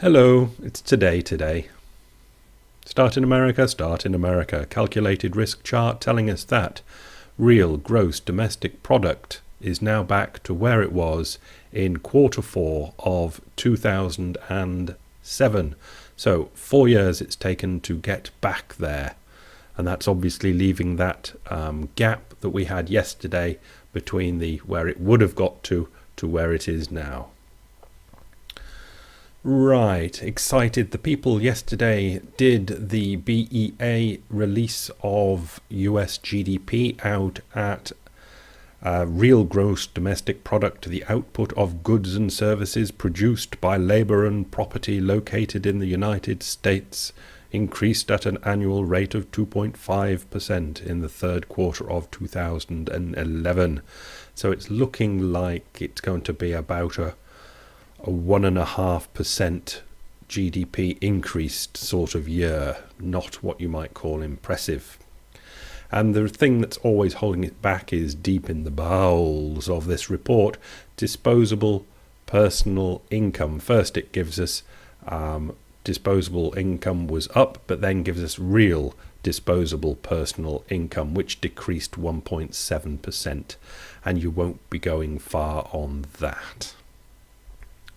Hello, it's today. Start in America. Calculated risk chart telling us that real gross domestic product is now back to where it was in Q4 of 2007. So 4 years it's taken to get back there. And that's obviously leaving that gap that we had yesterday between where it would have got to where it is now. Right, excited. The people yesterday did the BEA release of US GDP out at real gross domestic product, the output of goods and services produced by labor and property located in the United States, increased at an annual rate of 2.5% in the third quarter of 2011. So it's looking like it's going to be about a 1.5% GDP increased sort of year, not what you might call impressive. And the thing that's always holding it back is deep in the bowels of this report, disposable personal income. First it gives us disposable income was up, but then gives us real disposable personal income, which decreased 1.7%, and you won't be going far on that.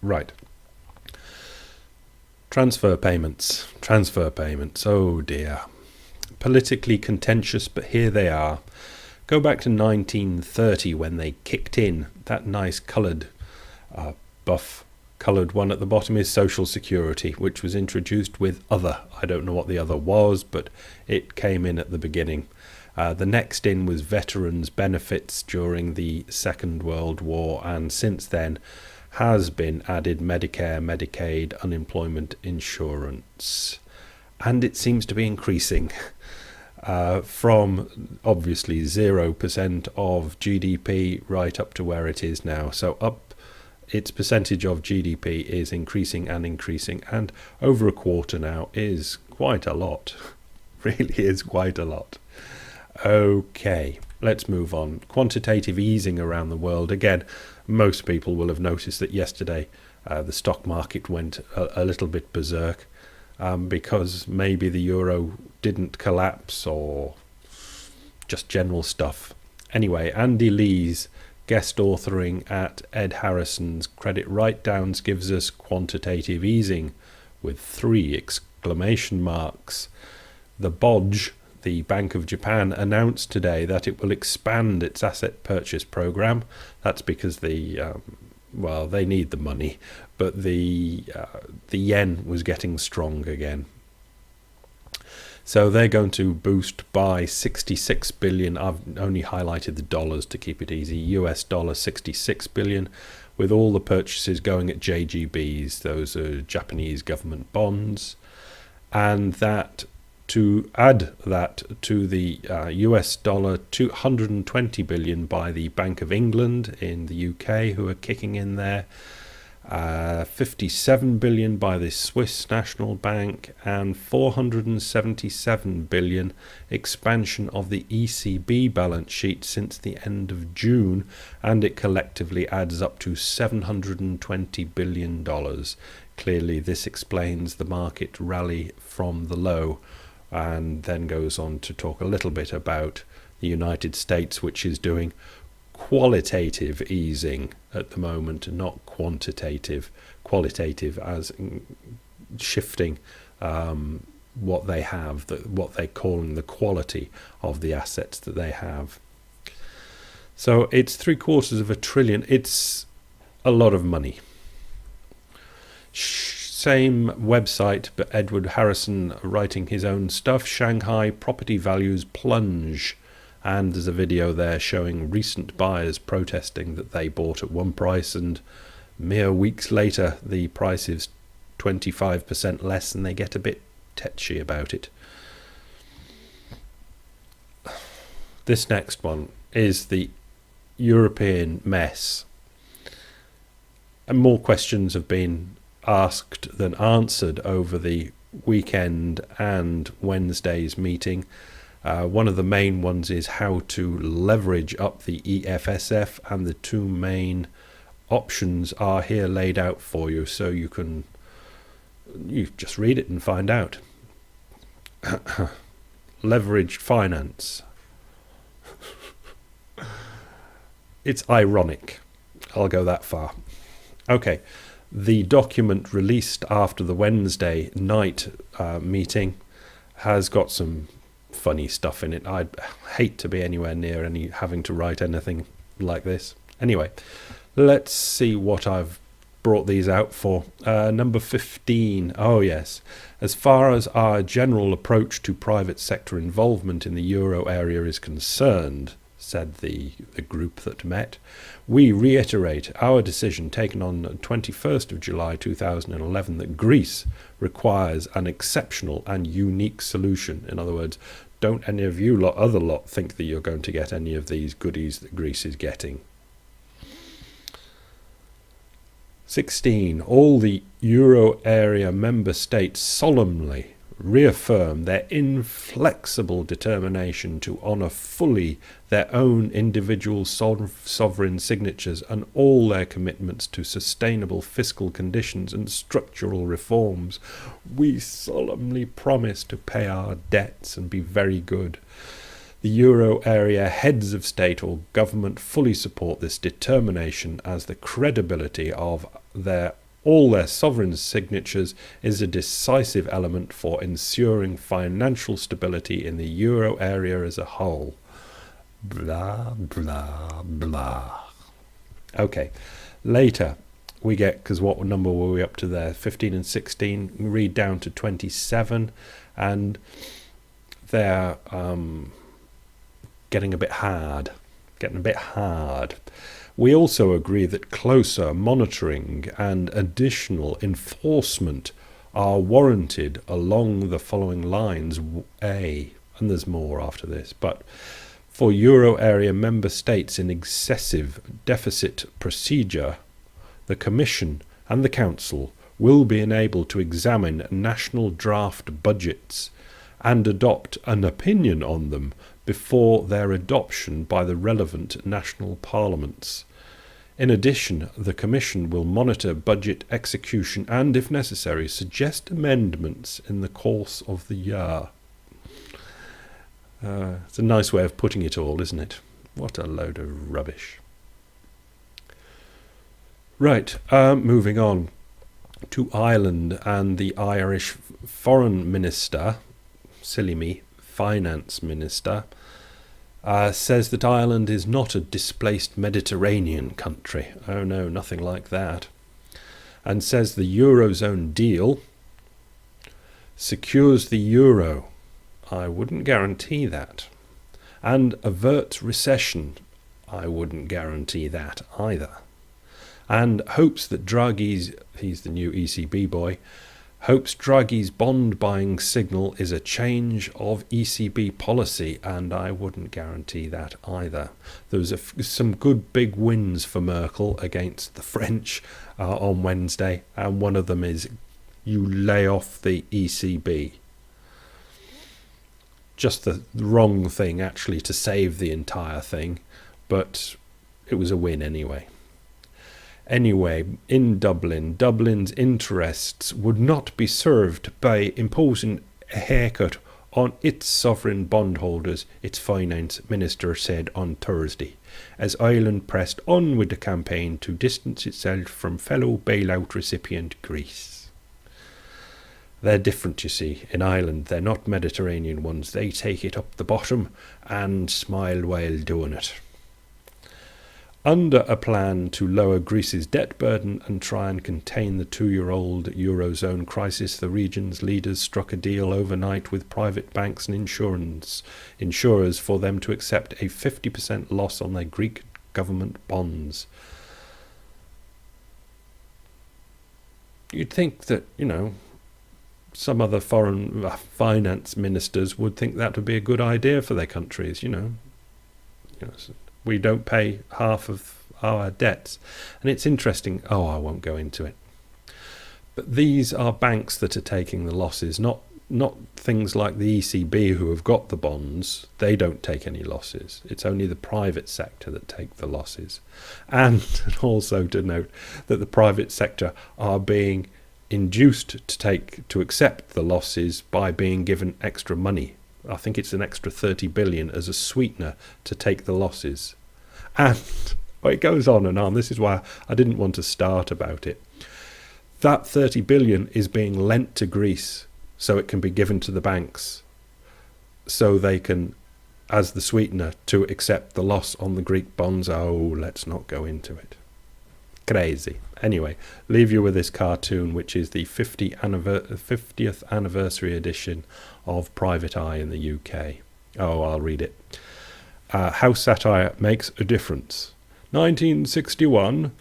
Right. Transfer payments. Oh dear. Politically contentious, but here they are. Go back to 1930 when they kicked in that nice coloured, buff coloured one at the bottom is Social Security, which was introduced with other. I don't know what the other was, but it came in at the beginning. The next in was veterans' benefits during the Second World War, and since then has been added Medicare, Medicaid, unemployment insurance. And it seems to be increasing from obviously 0% of GDP right up to where it is now. So up its percentage of GDP is increasing, and over a quarter now is quite a lot. Really is quite a lot. Okay, let's move on. Quantitative easing around the world. Again, most people will have noticed that yesterday the stock market went a little bit berserk because maybe the euro didn't collapse or just general stuff. Anyway, Andy Lee's guest authoring at Ed Harrison's Credit Write-Downs gives us quantitative easing with 3 exclamation marks. The BOJ, the Bank of Japan, announced today that it will expand its asset purchase program. That's because they need the money, but the yen was getting strong again. So they're going to boost by 66 billion. I've only highlighted the dollars to keep it easy. US dollar 66 billion, with all the purchases going at JGBs. Those are Japanese government bonds, and that to add that to the US dollar 220 billion by the Bank of England in the UK, who are kicking in there, 57 billion by the Swiss National Bank, and 477 billion expansion of the ECB balance sheet since the end of June, and it collectively adds up to $720 billion. Clearly this explains the market rally from the low, and then goes on to talk a little bit about the United States, which is doing qualitative easing at the moment, not quantitative. Qualitative as shifting what they have, what they're calling the quality of the assets that they have. So it's $750 billion. It's a lot of money. Same website, but Edward Harrison writing his own stuff. Shanghai property values plunge, and there's a video there showing recent buyers protesting that they bought at one price, and mere weeks later the price is 25% less, and they get a bit tetchy about it. This next one is the European mess, and more questions have been asked than answered over the weekend and Wednesday's meeting. One of the main ones is how to leverage up the EFSF, and the 2 main options are here laid out for you, so you can You just read it and find out. Leveraged finance. It's ironic. I'll go that far. Okay. The document released after the Wednesday night meeting has got some funny stuff in it. I'd hate to be anywhere near having to write anything like this. Anyway, let's see what I've brought these out for. Number 15. Oh yes. As far as our general approach to private sector involvement in the euro area is concerned, said the group that met, we reiterate our decision taken on 21st of July 2011 that Greece requires an exceptional and unique solution. In other words, don't any of you other lot think that you're going to get any of these goodies that Greece is getting. 16. All the euro area member states solemnly reaffirm their inflexible determination to honour fully their own individual sovereign signatures and all their commitments to sustainable fiscal conditions and structural reforms. We solemnly promise to pay our debts and be very good. The euro area heads of state or government fully support this determination, as the credibility of all their sovereign signatures is a decisive element for ensuring financial stability in the euro area as a whole. Blah, blah, blah. Okay, later we get, because what number were we up to there? 15 and 16. Read down to 27, and they're getting a bit hard. We also agree that closer monitoring and additional enforcement are warranted along the following lines. A, and there's more after this, but for euro area member states in excessive deficit procedure, the Commission and the Council will be enabled to examine national draft budgets and adopt an opinion on them before their adoption by the relevant national parliaments. In addition, the Commission will monitor budget execution and, if necessary, suggest amendments in the course of the year. It's a nice way of putting it all, isn't it? What a load of rubbish. Right, moving on to Ireland, and the Irish Foreign Minister, silly me, Finance Minister, says that Ireland is not a displaced Mediterranean country. Oh no, nothing like that. And says the Eurozone deal secures the euro. I wouldn't guarantee that. And averts recession. I wouldn't guarantee that either. And hopes that Draghi's, he's the new ECB boy, hopes Draghi's bond buying signal is a change of ECB policy, and I wouldn't guarantee that either. There was some good big wins for Merkel against the French on Wednesday, and one of them is you lay off the ECB. Just the wrong thing actually to save the entire thing, but it was a win anyway. Anyway, in Dublin, Dublin's interests would not be served by imposing a haircut on its sovereign bondholders, its finance minister said on Thursday, as Ireland pressed on with the campaign to distance itself from fellow bailout recipient Greece. They're different, you see. In Ireland, they're not Mediterranean ones. They take it up the bottom and smile while doing it. Under a plan to lower Greece's debt burden and try and contain the 2-year-old Eurozone crisis, the region's leaders struck a deal overnight with private banks and insurers for them to accept a 50% loss on their Greek government bonds. You'd think that, some other foreign finance ministers would think that would be a good idea for their countries, we don't pay half of our debts. And it's interesting, I won't go into it. But these are banks that are taking the losses, not things like the ECB who have got the bonds. They don't take any losses. It's only the private sector that take the losses. And also to note that the private sector are being induced to accept the losses by being given extra money. I think it's an extra 30 billion as a sweetener to take the losses. And it goes on and on. This is why I didn't want to start about it. That 30 billion is being lent to Greece so it can be given to the banks so they can, as the sweetener, to accept the loss on the Greek bonds. Oh, let's not go into it. Crazy. Anyway, leave you with this cartoon, which is the 50th anniversary edition of Private Eye in the UK. Oh, I'll read it. How satire makes a difference. 1961,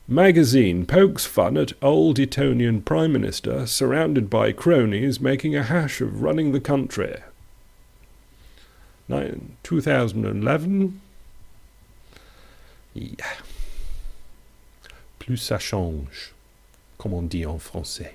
magazine pokes fun at old Etonian Prime Minister surrounded by cronies making a hash of running the country. 2011, yeah. Plus ça change, comme on dit en français.